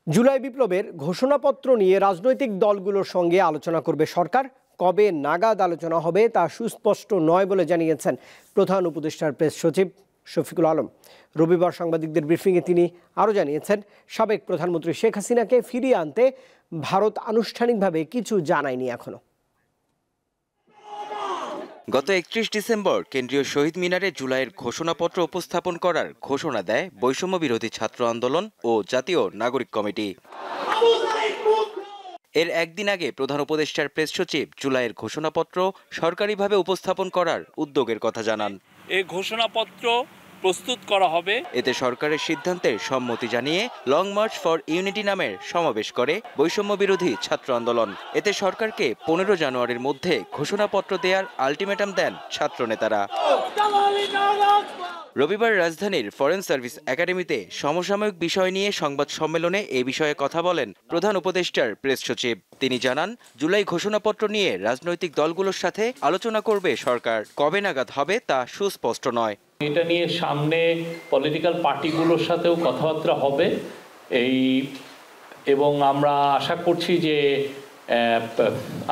জুলাই বিপ্লবের ঘোষণাপত্র নিয়ে রাজনৈতিক দলগুলোর সঙ্গে আলোচনা করবে সরকার। কবে নাগাদ আলোচনা হবে তা সুস্পষ্ট নয় বলে জানিয়েছেন প্রধান উপদেষ্টার প্রেস সচিব শফিকুল আলম। রবিবার সাংবাদিকদের ব্রিফিংয়ে তিনি আরও জানিয়েছেন, সাবেক প্রধানমন্ত্রী শেখ হাসিনাকে ফিরিয়ে আনতে ভারত আনুষ্ঠানিকভাবে কিছু জানায়নি এখনো। গত ৩১ ডিসেম্বর কেন্দ্রীয় শহীদ মিনারে জুলাইয়ের ঘোষণাপত্র উপস্থাপন করার ঘোষণা দেয় বৈষম্য বিরোধী ছাত্র আন্দোলন ও জাতীয় নাগরিক কমিটি। এর একদিন আগে প্রধান উপদেষ্টার প্রেস সচিব জুলাইয়ের ঘোষণাপত্র সরকারিভাবে উপস্থাপন করার উদ্যোগের কথা জানান। এই ঘোষণাপত্র প্রস্তুত করা হবে। এতে সরকারের সিদ্ধান্তের সম্মতি জানিয়ে লং মার্চ ফর ইউনিটি নামের সমাবেশ করে বৈষম্য বিরোধী ছাত্র আন্দোলন। এতে সরকারকে 15 জানুয়ারির মধ্যে ঘোষণাপত্র দেওয়ার আলটিমেটাম দেন ছাত্র নেতারা। রবিবার রাজধানীর ফরেন সার্ভিস একাডেমিতে সমসাময়িক বিষয় নিয়ে সংবাদ সম্মেলনে এ বিষয়ে কথা বলেন প্রধান উপদেষ্টার প্রেস সচিব। তিনি জানান, জুলাই ঘোষণাপত্র নিয়ে রাজনৈতিক দলগুলোর সাথে আলোচনা করবে সরকার। কবে নাগাদ হবে তা সুস্পষ্ট নয়। এটা নিয়ে সামনে পলিটিক্যাল পার্টিগুলোর সাথেও কথাবার্তা হবে এবং আমরা আশা করছি যে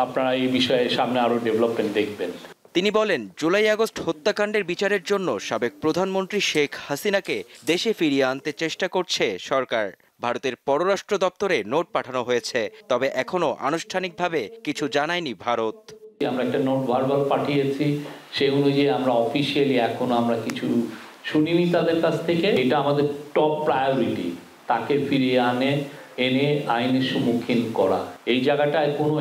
আপনারা এই বিষয়ে সামনে আরো ডেভেলপমেন্ট দেখবেন। তিনি বলেন, জুলাই আগস্ট হত্যাকাণ্ডের বিচারের জন্য সাবেক প্রধানমন্ত্রী শেখ হাসিনাকে দেশে ফিরিয়ে আনতে চেষ্টা করছে সরকার। ভারতের পররাষ্ট্র দপ্তরে নোট পাঠানো হয়েছে, তবে এখনো আনুষ্ঠানিকভাবে কিছু জানায়নি ভারত। আমরা একটা নোট ভার্বাল পাঠিয়েছি, সেই অনুযায়ী আমরা অফিসিয়ালি এখনো আমরা কিছু শুনিনি তাদের কাছ থেকে। এটা আমাদের টপ প্রায়োরিটি, তাকে ফিরিয়ে এনে আইনের সম্মুখীন করা। এই জায়গাটায় কোনো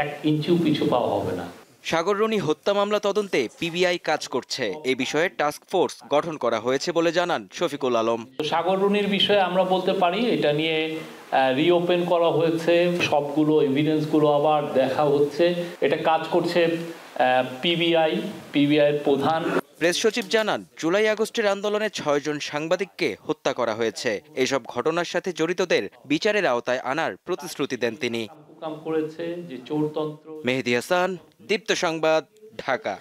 এক ইঞ্চিও পিছু পাওয়া হবে না। সাগররুনি হত্যা মামলা তদন্তে পিবিআই কাজ করছে। এই বিষয়ে টাস্ক ফোর্স গঠন করা হয়েছে বলে জানান শফিকুল আলম। সাগররুনির বিষয়ে আমরা বলতে পারি, এটা নিয়ে রিওপেন করা হয়েছে, সবগুলো এভিডেন্সগুলো আবার দেখা হচ্ছে। এটা কাজ করছে পিবিআই এর প্রধান। প্রেস সচিব জানান, জুলাই আগস্টের আন্দোলনে 6 জন সাংবাদিককে হত্যা করা হয়েছে। এসব ঘটনার সাথে জড়িতদের বিচারের আওতায় আনার প্রতিশ্রুতি দেন তিনি। করেছে যে চোরতন্ত্র। মেহেদী হাসান, দীপ্ত সংবাদ, ঢাকা।